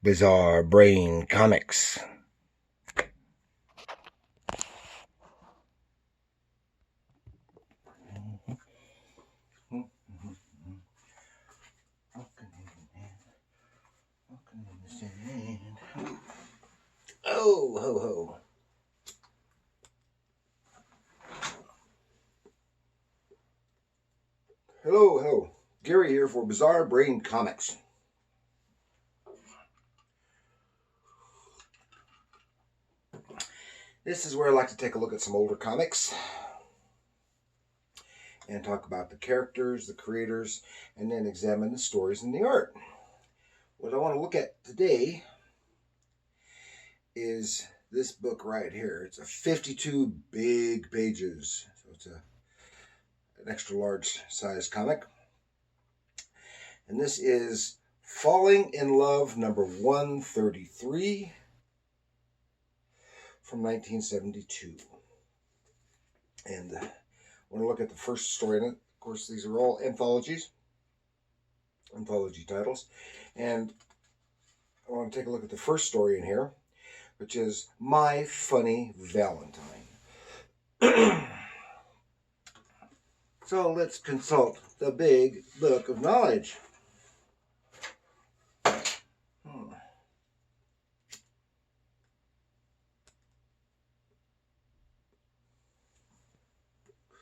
Bizarre Brain Comics. Oh, ho, ho. Hello, hello. Gary here for Bizarre Brain Comics. This is where I like to take a look at some older comics and talk about the characters, the creators, and then examine the stories and the art. What I want to look at today is this book right here. It's a 52 big pages, so it's an extra large size comic. And this is Falling in Love number 133 from 1972. And I want to look at the first story in it. Of course, these are all anthology titles. And I want to take a look at the first story in here, which is My Funny Valentine. So let's consult the big book of knowledge.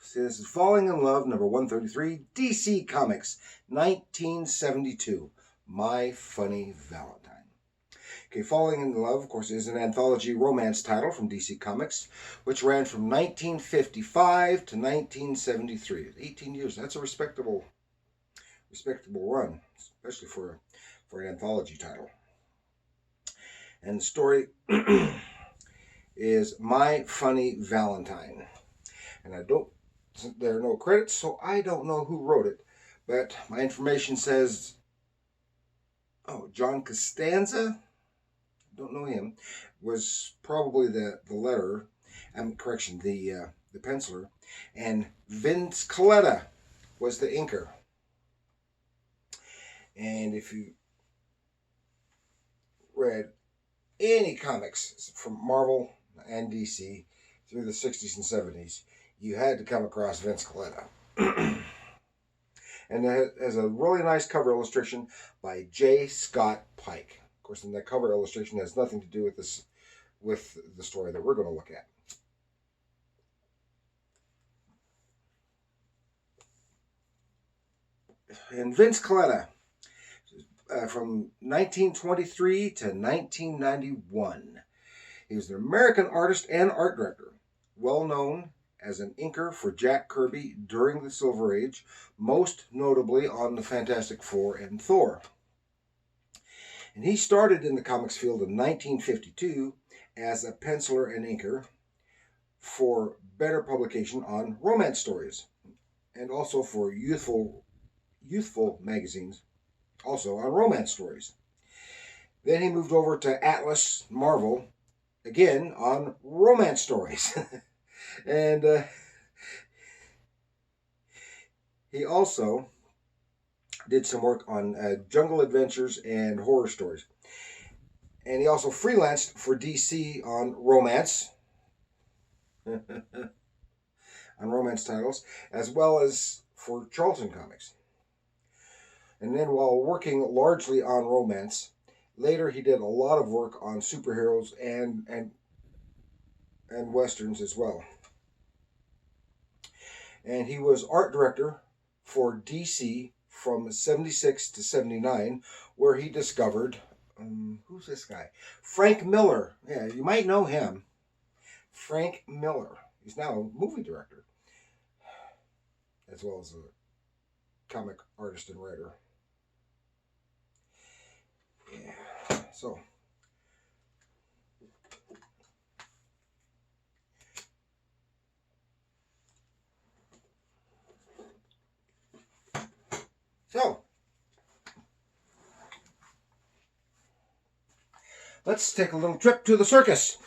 See, this is Falling in Love, number 133, DC Comics, 1972. My Funny Valentine. Okay, Falling in Love, of course, is an anthology romance title from DC Comics, which ran from 1955 to 1973. 18 years. That's a respectable run, especially for an anthology title. And the story is My Funny Valentine. And there are no credits, so I don't know who wrote it, but my information says, John Costanza, don't know him, was probably the letterer, the penciler, and Vince Colletta was the inker. And if you read any comics from Marvel and DC through the 60s and 70s, you had to come across Vince Colletta. And it has a really nice cover illustration by J. Scott Pike. Of course, and that cover illustration has nothing to do with the story that we're going to look at. And Vince Colletta, from 1923 to 1991. He was an American artist and art director, well known as an inker for Jack Kirby during the Silver Age, most notably on the Fantastic Four and Thor. And he started in the comics field in 1952 as a penciler and inker for better publication on romance stories, and also for youthful magazines, also on romance stories. Then he moved over to Atlas Marvel, again on romance stories. And he also did some work on jungle adventures and horror stories. And he also freelanced for DC on romance, on romance titles, as well as for Charlton Comics. And then while working largely on romance, later he did a lot of work on superheroes and westerns as well. And he was art director for DC from 76 to 79, where he discovered, who's this guy? Frank Miller. Yeah, you might know him. Frank Miller. He's now a movie director, as well as a comic artist and writer. Yeah, so let's take a little trip to the circus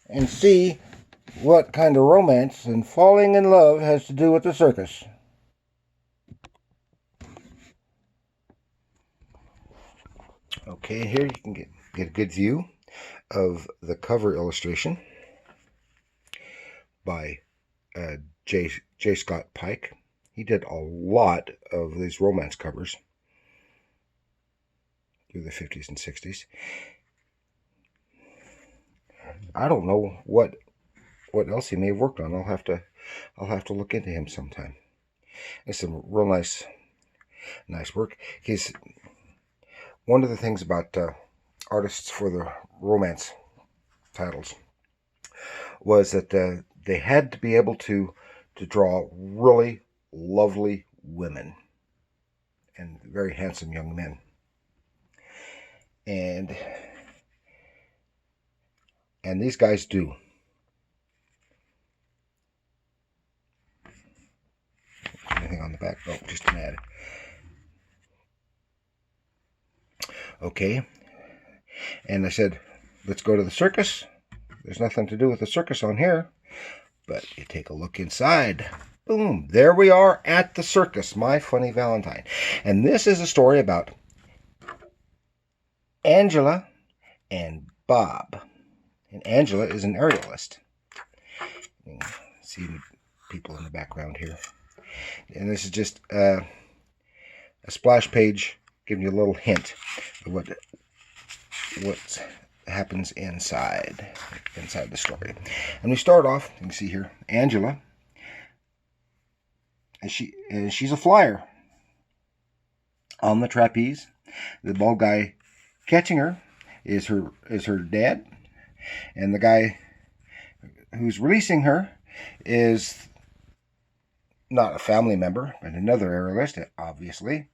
and see what kind of romance and falling in love has to do with the circus. Okay, here you can get a good view of the cover illustration by J. Scott Pike. He did a lot of these romance covers through the 50s and 60s. I don't know what else he may have worked on. I'll have to look into him sometime. It's some real nice work. He's one of the things about artists for the romance titles was that they had to be able to draw really lovely women and very handsome young men. And these guys do. Anything on the back? No, just an ad. Okay. And I said, let's go to the circus. There's nothing to do with the circus on here. But you take a look inside. Boom. There we are at the circus. My Funny Valentine. And this is a story about Angela and Bob. And Angela is an aerialist. You can see people in the background here. And this is just a splash page giving you a little hint of what happens inside the story. And we start off, you can see here, Angela, and she's a flyer on the trapeze. The bald guy catching her is her dad, and the guy who's releasing her is not a family member, but another aerialist, obviously.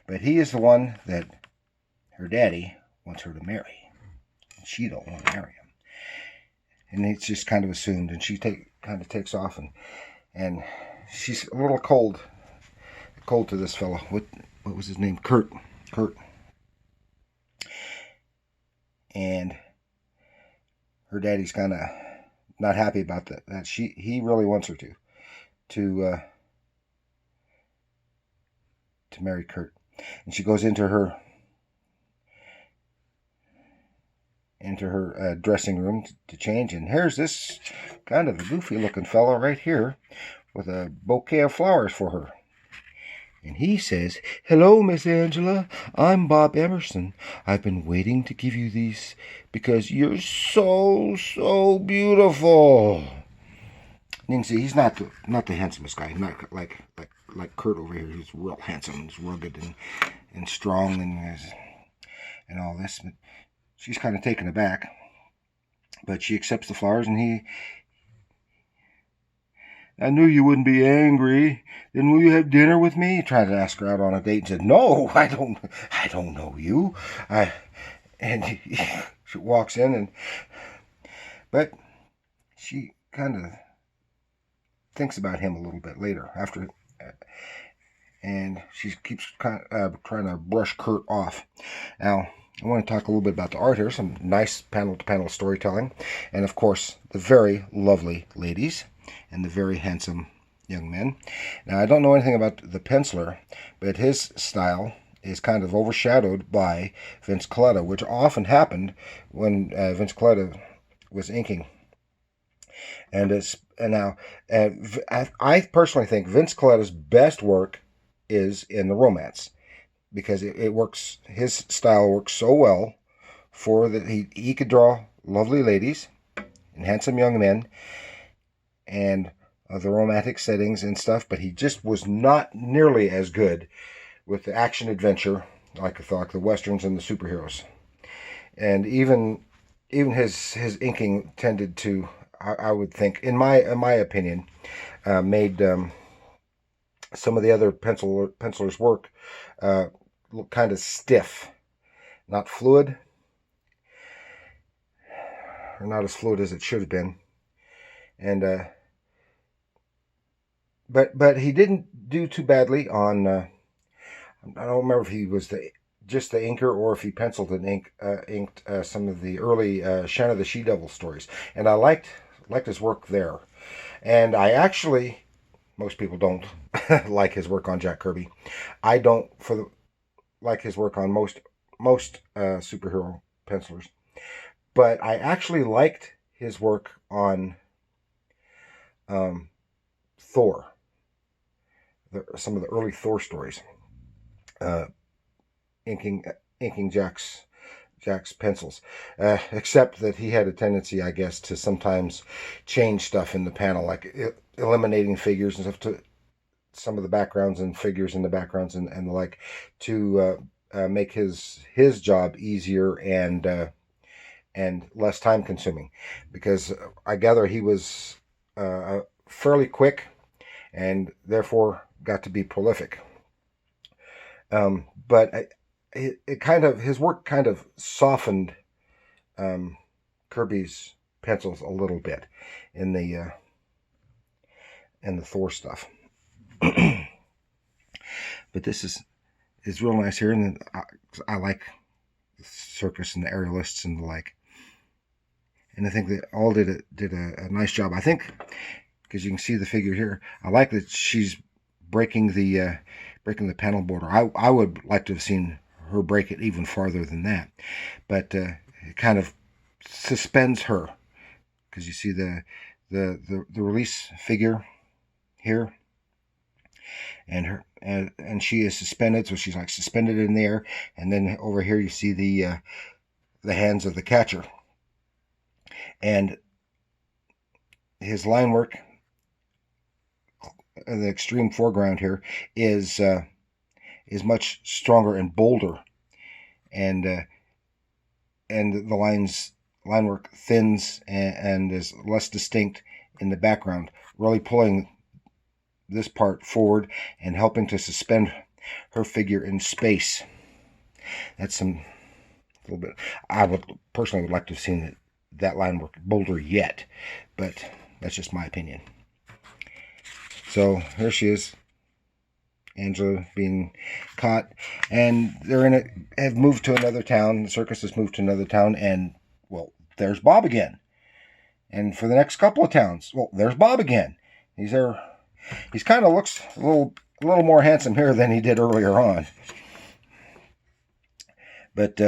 But he is the one that her daddy wants her to marry. She don't want to marry him. And it's just kind of assumed, and she kind of takes off, and she's a little cold to this fellow. What was his name? Kurt. And her daddy's kind of not happy about that. He really wants her to marry Kurt. And she goes into her dressing room to change, and here's this kind of a goofy looking fellow right here with a bouquet of flowers for her. And he says, "Hello, Miss Angela. I'm Bob Emerson. I've been waiting to give you these because you're so beautiful." And you can see he's not the handsomest guy. Not like Kurt over here. He's real handsome. He's rugged and strong and all this. But she's kind of taken aback. But she accepts the flowers, and "I knew you wouldn't be angry. Then will you have dinner with me?" He tried to ask her out on a date and said, "No, I don't know you." She walks in, but she kind of thinks about him a little bit later after, and she keeps trying to brush Kurt off. Now, I want to talk a little bit about the art here. Some nice panel-to-panel storytelling, and of course, the very lovely ladies and the very handsome young men. Now, I don't know anything about the penciler, but his style is kind of overshadowed by Vince Colletta, which often happened when Vince Colletta was inking. I personally think Vince Coletta's best work is in the romance, because it works. His style works so well for that he could draw lovely ladies and handsome young men and the romantic settings and stuff, but he just was not nearly as good with the action adventure like the westerns and the superheroes. And even his inking tended to, I would think, in my opinion, made some of the other pencilers' work look kind of stiff, not fluid, or not as fluid as it should have been. And but he didn't do too badly on. I don't remember if he was just the inker or if he penciled and inked some of the early Shanna the She-Devil stories, and I liked his work there. And I actually, most people don't like his work on Jack Kirby. I don't like his work on most most superhero pencilers. But I actually liked his work on Thor, some of the early Thor stories, uh, inking inking Jack's pencils, except that he had a tendency, I guess, to sometimes change stuff in the panel, like eliminating figures and stuff, to some of the backgrounds and figures in the backgrounds and the like, to make his job easier and less time consuming, because I gather he was fairly quick and therefore got to be prolific. But it kind of, his work kind of softened Kirby's pencils a little bit in the Thor stuff. But this is real nice here, and I like the circus and the aerialists and the like. And I think that all did a nice job. I think, because you can see the figure here, I like that she's breaking the panel border. I would like to have seen her break it even farther than that, but it kind of suspends her, because you see the release figure here, and she is suspended, so she's like suspended in the air, and then over here you see the hands of the catcher, and his line work in the extreme foreground here is much stronger and bolder, and the line work thins and is less distinct in the background, really pulling this part forward and helping to suspend her figure in space. That's a little bit. I would personally like to have seen that line work bolder yet, but that's just my opinion. So here she is, Angela being caught, and they're have moved to another town. The circus has moved to another town, and well, there's Bob again. And for the next couple of towns, well, there's Bob again. He's there. He's kind of looks a little more handsome here than he did earlier on. But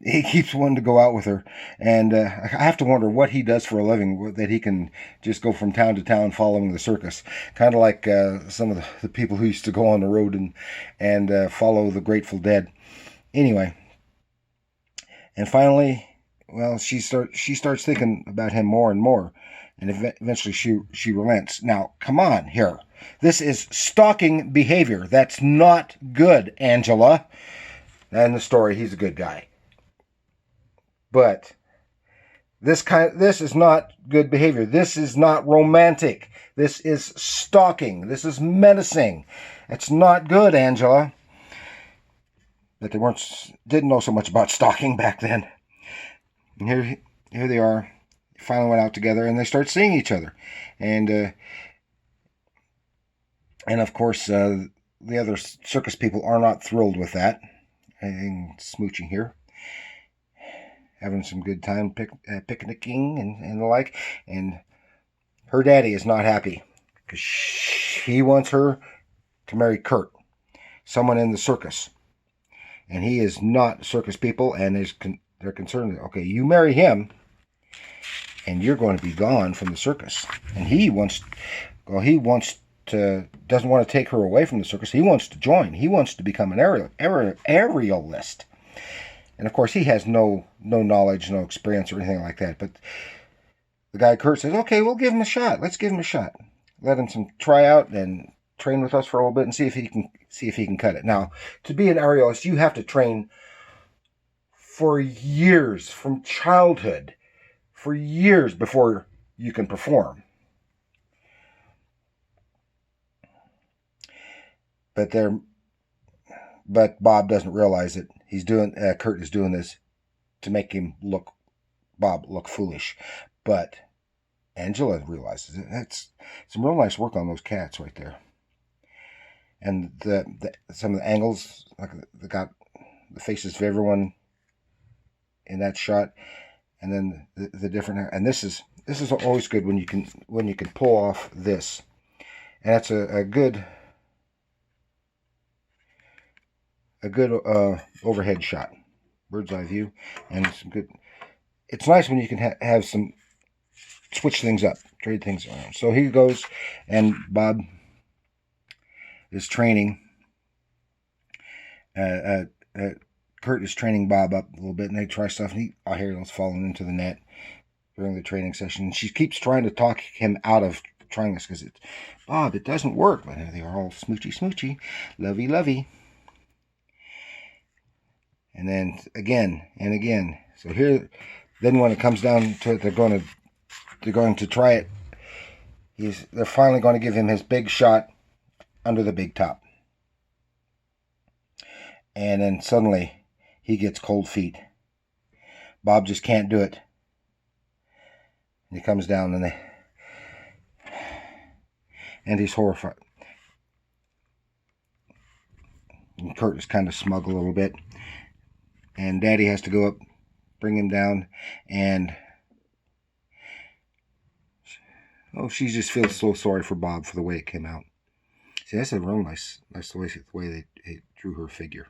he keeps wanting to go out with her, and I have to wonder what he does for a living, that he can just go from town to town following the circus, kind of like some of the people who used to go on the road and follow the Grateful Dead. Anyway, and finally, well, she starts thinking about him more and more, and eventually she relents. Now, come on here. This is stalking behavior. That's not good, Angela. And the story, he's a good guy. But this is not good behavior. This is not romantic. This is stalking. This is menacing. It's not good, Angela. But they didn't know so much about stalking back then. And here they are. Finally went out together, and they start seeing each other, and of course the other circus people are not thrilled with that. And smooching here, having some good time picnicking and the like, and her daddy is not happy because he wants her to marry Kurt, someone in the circus, and he is not circus people, and they're concerned that, okay, you marry him and you're going to be gone from the circus. And he doesn't want to take her away from the circus. He wants to join. He wants to become an aerialist. And of course, he has no knowledge, no experience or anything like that. But the guy Kurt says, okay, we'll give him a shot. Let's give him a shot. Let him try out and train with us for a little bit and see if he can cut it. Now, to be an aerialist, you have to train for years, from childhood, for years before you can perform. But Bob doesn't realize it. Kurt is doing this to make Bob look foolish. But Angela realizes it. That's some real nice work on those cats right there. And some of the angles, like they got the faces of everyone in that shot, and then the different. And this is always good when you can pull off this, and that's a good a good overhead shot, bird's eye view, and some good. It's nice when you can have some switch things up, trade things around. So he goes, and Bob is training. Kurt is training Bob up a little bit, and they try stuff, and I hear he's falling into the net during the training session. And she keeps trying to talk him out of trying this because it's Bob, it doesn't work. But they are all smoochy, lovey, lovey. And then again and again. So here, then when it comes down to it, they're going to try it. They're finally going to give him his big shot under the big top. And then suddenly he gets cold feet. Bob just can't do it. And he comes down and he's horrified. And Kurt is kind of smug a little bit. And Daddy has to go up, bring him down, and she just feels so sorry for Bob for the way it came out. See, that's a real nice the way they drew her figure,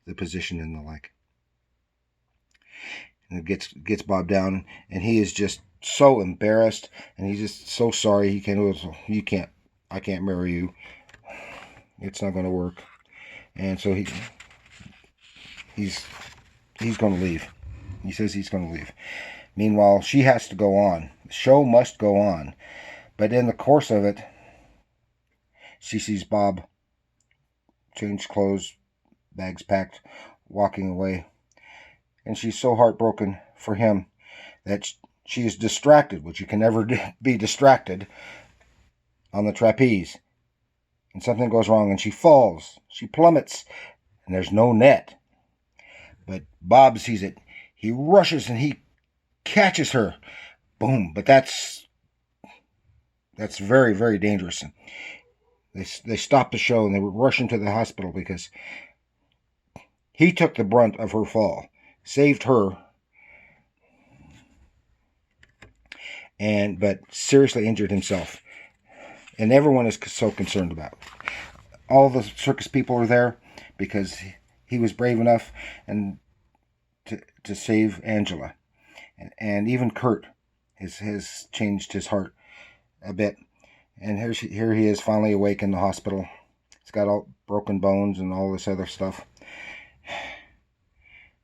the position and the like. And it gets Bob down, and he is just so embarrassed, and he's just so sorry. I can't marry you. It's not going to work. And so he's going to leave. He says he's going to leave. Meanwhile, she has to go on. The show must go on. But in the course of it, she sees Bob change clothes, bags packed, walking away. And she's so heartbroken for him that she is distracted, which you can never be distracted, on the trapeze. And something goes wrong, and she falls. She plummets, and there's no net. But Bob sees it. He rushes, and he catches her. Boom. But that's very, very dangerous. They stopped the show, and they were rushing to the hospital because he took the brunt of her fall, saved her, but seriously injured himself. And everyone is so concerned about it. All the circus people are there because he was brave enough and to save Angela. And even Kurt has changed his heart a bit. And here he is finally awake in the hospital. He's got all broken bones and all this other stuff.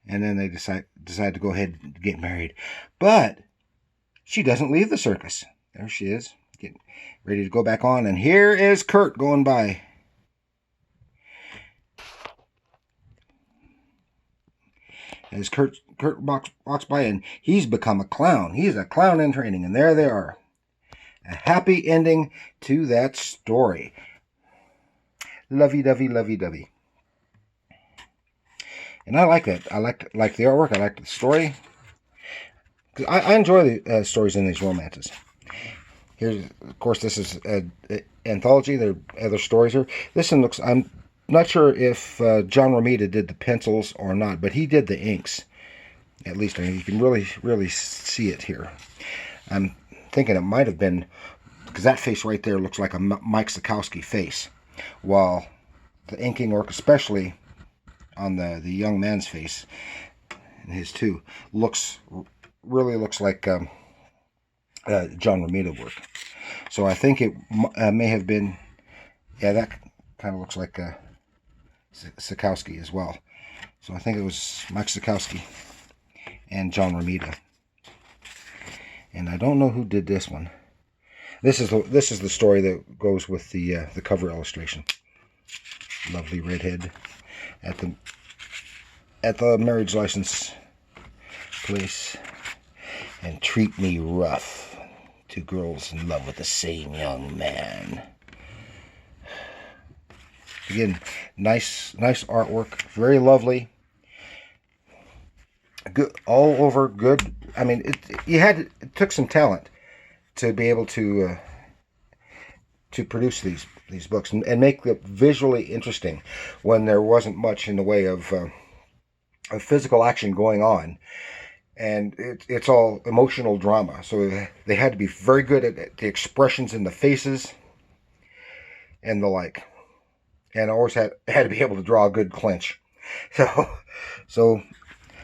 And then they decide to go ahead and get married. But she doesn't leave the circus. There she is, getting ready to go back on. And here is Kurt going by. As Kurt walks by, and he's become a clown. He's a clown in training, and there they are. A happy ending to that story. Lovey-dovey, lovey-dovey. And I like that. I like the artwork. I like the story. I enjoy the stories in these romances. Here's, of course, this is an anthology. There are other stories here. This one looks... I'm not sure if John Romita did the pencils or not, but he did the inks. At least, I mean, you can really, really see it here. I'm thinking it might have been, because that face right there looks like a Mike Sikowski face, while the inking work, especially on the young man's face, and his too, really looks like John Romita work. So I think it may have been, yeah, that kind of looks like Sikowski as well. So I think it was Mike Sikowski and John Romita. And I don't know who did this one. This is the story that goes with the cover illustration. Lovely redhead at the marriage license place. And treat me rough. Two girls in love with the same young man. Again, nice artwork, very lovely. Good, all over good. I mean, it took some talent to be able to produce these books and make them visually interesting when there wasn't much in the way of physical action going on, and it's all emotional drama. So they had to be very good at the expressions in the faces and the like. And always had to be able to draw a good clinch. So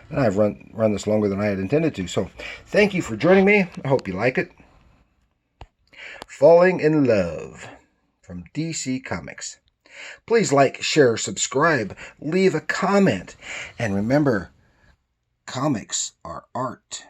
and I've run this longer than I had intended to. So thank you for joining me. I hope you like it. Falling in Love from DC Comics. Please like, share, subscribe, leave a comment, and remember, comics are art.